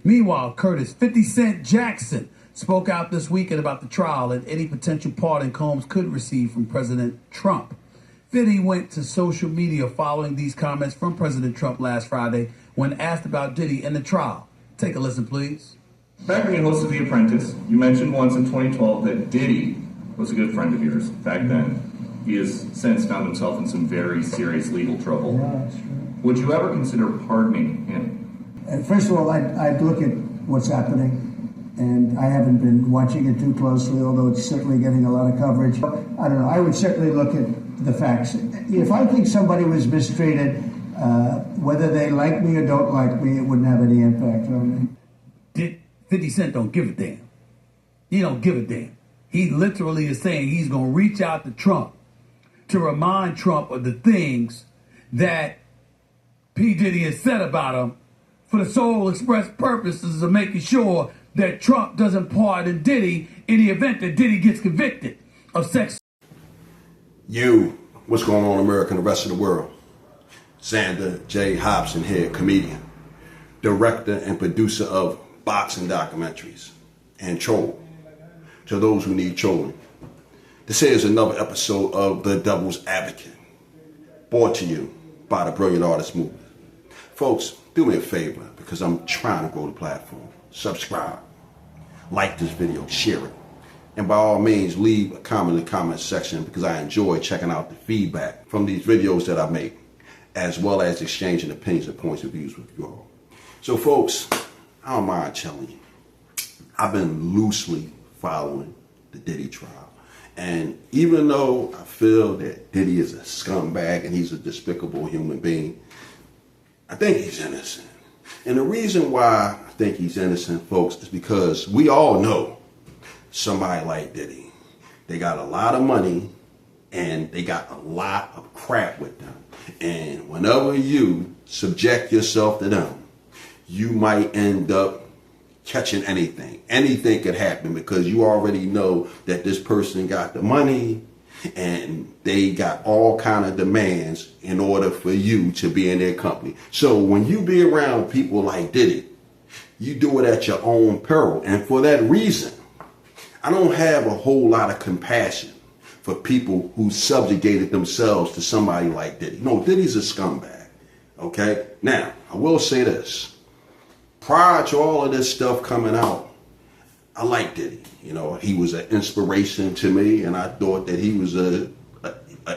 Meanwhile, Curtis 50 Cent Jackson spoke out this weekend about the trial and any potential pardon Combs could receive from President Trump. 50 went to social media following these comments from President Trump last Friday when asked about Diddy and the trial. Take a listen, please. Back when you hosted The Apprentice, you mentioned once in 2012 that Diddy was a good friend of yours back then. He has since found himself in some very serious legal trouble. Yeah, that's true. Would you ever consider pardoning him? First of all, I'd look at what's happening, and I haven't been watching it too closely, although it's certainly getting a lot of coverage. I don't know. I would certainly look at the facts. If I think somebody was mistreated, whether they like me or don't like me, it wouldn't have any impact on me. 50 Cent don't give a damn. He don't give a damn. He literally is saying he's going to reach out to Trump to remind Trump of the things that P. Diddy has said about him for the sole express purposes of making sure that Trump doesn't pardon Diddy in the event that Diddy gets convicted of sex. What's going on, America and the rest of the world? Xander J. Hobson here, comedian, director and producer of boxing documentaries and troll. To those who need trolling, this is another episode of The Devil's Advocate, brought to you by the Brilliant Artist Movement. Folks, do me a favor, because I'm trying to grow the platform. Subscribe, like this video, share it, and by all means, leave a comment in the comment section, because I enjoy checking out the feedback from these videos that I make, as well as exchanging opinions and points of views with you all. So folks, I don't mind telling you, I've been loosely following the Diddy trial. And even though I feel that Diddy is a scumbag and he's a despicable human being, I think he's innocent. And the reason why I think he's innocent, folks, is because we all know somebody like Diddy. They got a lot of money and they got a lot of crap with them. And whenever you subject yourself to them, you might end up catching anything. Anything could happen because you already know that this person got the money and they got all kind of demands in order for you to be in their company. So when you be around people like Diddy, you do it at your own peril. And for that reason, I don't have a whole lot of compassion for people who subjugated themselves to somebody like Diddy. No, Diddy's a scumbag. Okay? Now, I will say this. Prior to all of this stuff coming out, I liked Diddy. You know, he was an inspiration to me, and I thought that he was an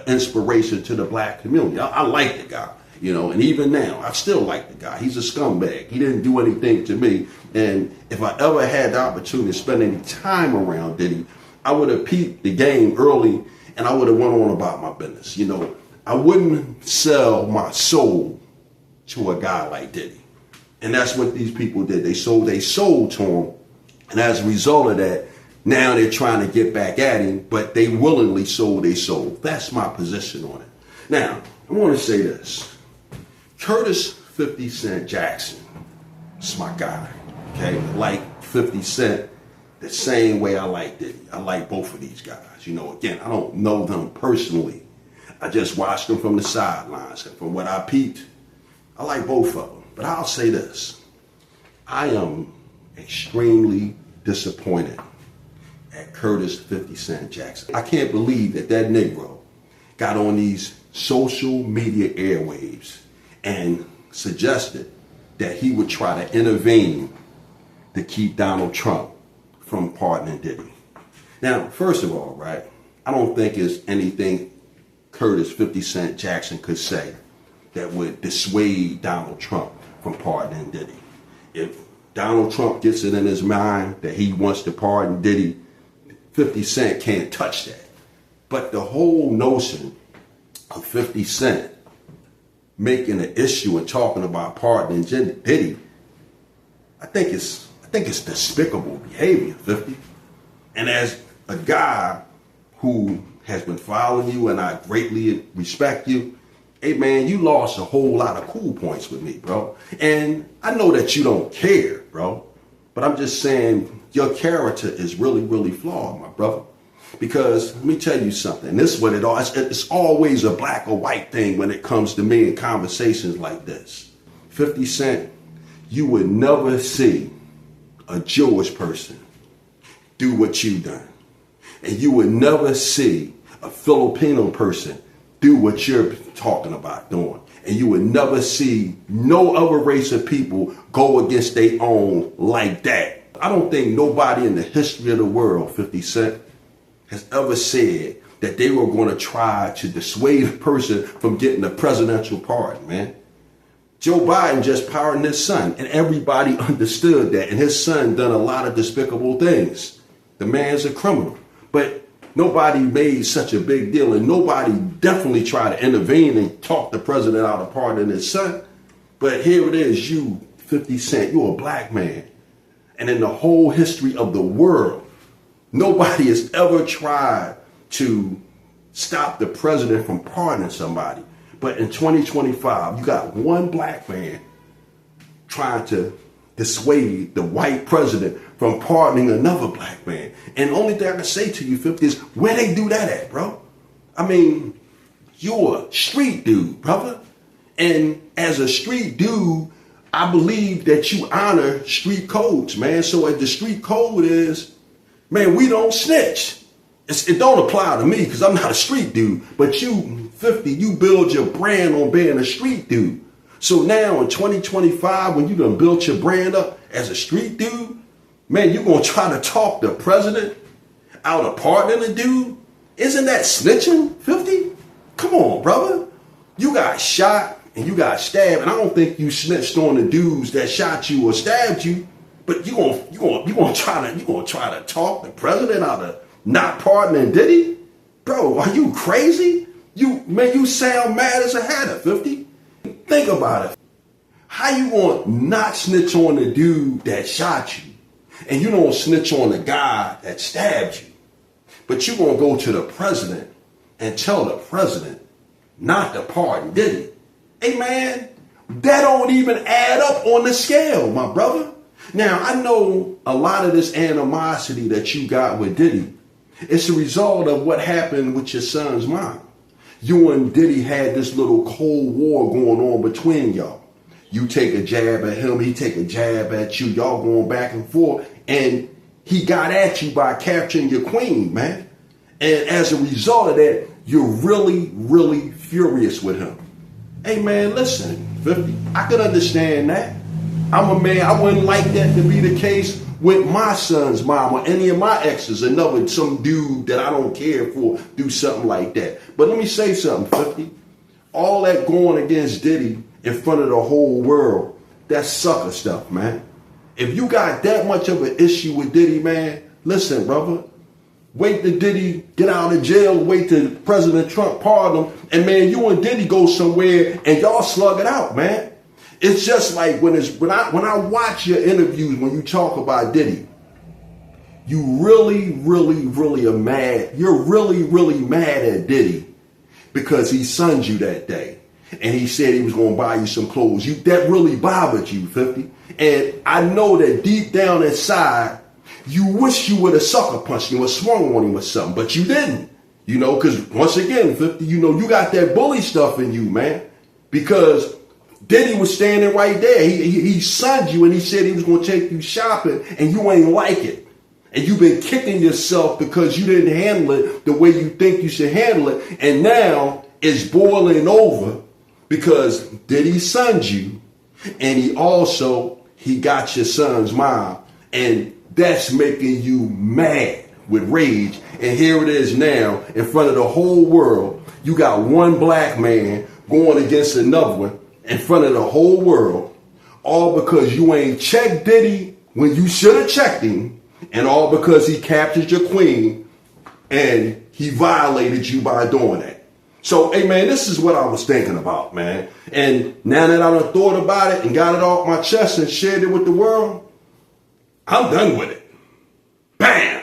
inspiration to the black community. I like the guy, you know, and even now, I still like the guy. He's a scumbag. He didn't do anything to me, and if I ever had the opportunity to spend any time around Diddy, I would have peeped the game early, and I would have went on about my business. You know, I wouldn't sell my soul to a guy like Diddy. And that's what these people did. They sold their soul to him. And as a result of that, now they're trying to get back at him, but they willingly sold their soul. That's my position on it. Now, I want to say this. Curtis 50 Cent Jackson is my guy. Okay? Like 50 Cent the same way I like Diddy. I like both of these guys. You know, again, I don't know them personally. I just watched them from the sidelines. And from what I peeped, I like both of them. But I'll say this, I am extremely disappointed at Curtis 50 Cent Jackson. I can't believe that that Negro got on these social media airwaves and suggested that he would try to intervene to keep Donald Trump from pardoning Diddy. Now, first of all, right, I don't think there's anything Curtis 50 Cent Jackson could say that would dissuade Donald Trump from pardoning Diddy. If Donald Trump gets it in his mind that he wants to pardon Diddy, 50 Cent can't touch that. But the whole notion of 50 Cent making an issue and talking about pardoning Diddy, I think it's despicable behavior, 50. And as a guy who has been following you and I greatly respect you, hey man, you lost a whole lot of cool points with me, bro. And I know that you don't care, bro. But I'm just saying your character is really, really flawed, my brother. Because let me tell you something. This is what it's always a black or white thing when it comes to me in conversations like this. 50 Cent, you would never see a Jewish person do what you done. And you would never see a Filipino person do what you're talking about doing. And you would never see no other race of people go against their own like that. I don't think nobody in the history of the world, 50 Cent, has ever said that they were going to try to dissuade a person from getting a presidential pardon, man. Joe Biden just pardoned his son, and everybody understood that. And his son done a lot of despicable things. The man's a criminal. But nobody made such a big deal, and nobody definitely tried to intervene and talk the president out of pardoning his son. But here it is, you, 50 Cent, you're a black man. And in the whole history of the world, nobody has ever tried to stop the president from pardoning somebody. But in 2025, you got one black man trying to dissuade the white president from pardoning another black man. And the only thing I can say to you, 50, is where they do that at, bro? I mean, you're a street dude, brother. And as a street dude, I believe that you honor street codes, man. So if the street code is, man, we don't snitch. It don't apply to me because I'm not a street dude. But you, 50, you build your brand on being a street dude. So now in 2025, when you done built your brand up as a street dude, man, you gonna try to talk the president out of pardoning a dude? Isn't that snitching, 50? Come on, brother. You got shot and you got stabbed, and I don't think you snitched on the dudes that shot you or stabbed you, but you gonna try to talk the president out of not pardoning Diddy? Bro, are you crazy? You sound mad as a hatter, 50. Think about it. How you gonna not snitch on the dude that shot you, and you don't snitch on the guy that stabbed you, but you gonna go to the president and tell the president not to pardon Diddy? Hey man, that don't even add up on the scale, my brother. Now, I know a lot of this animosity that you got with Diddy, it's a result of what happened with your son's mom. You and Diddy had this little cold war going on between y'all. You take a jab at him, he take a jab at you, y'all going back and forth, and he got at you by capturing your queen, man. And as a result of that, you're really, really furious with him. Hey man, listen, 50, I could understand that. I'm a man, I wouldn't like that to be the case with my son's mom or any of my exes, some dude that I don't care for do something like that. But let me say something, 50. All that going against Diddy in front of the whole world, that's sucker stuff, man. If you got that much of an issue with Diddy, man, listen, brother. Wait till Diddy get out of jail, wait till President Trump pardon him, and man, you and Diddy go somewhere and y'all slug it out, man. It's just like when I watch your interviews, when you talk about Diddy, you really, really, really are mad. You're really, really mad at Diddy because he sunned you that day. And he said he was going to buy you some clothes. That really bothered you, 50. And I know that deep down inside, you wish you would have sucker punched him or swung on him or something, but you didn't. Because once again, 50, you got that bully stuff in you, man. Because Diddy was standing right there. He sunned you and he said he was going to take you shopping and you ain't like it. And you've been kicking yourself because you didn't handle it the way you think you should handle it. And now it's boiling over because Diddy sunned you and he got your son's mom. And that's making you mad with rage. And here it is now in front of the whole world. You got one black man going against another one in front of the whole world, all because you ain't checked Diddy when you should have checked him, and all because he captured your queen and he violated you by doing that. So, hey man, this is what I was thinking about, man. And now that I done thought about it and got it off my chest and shared it with the world, I'm done with it. Bam!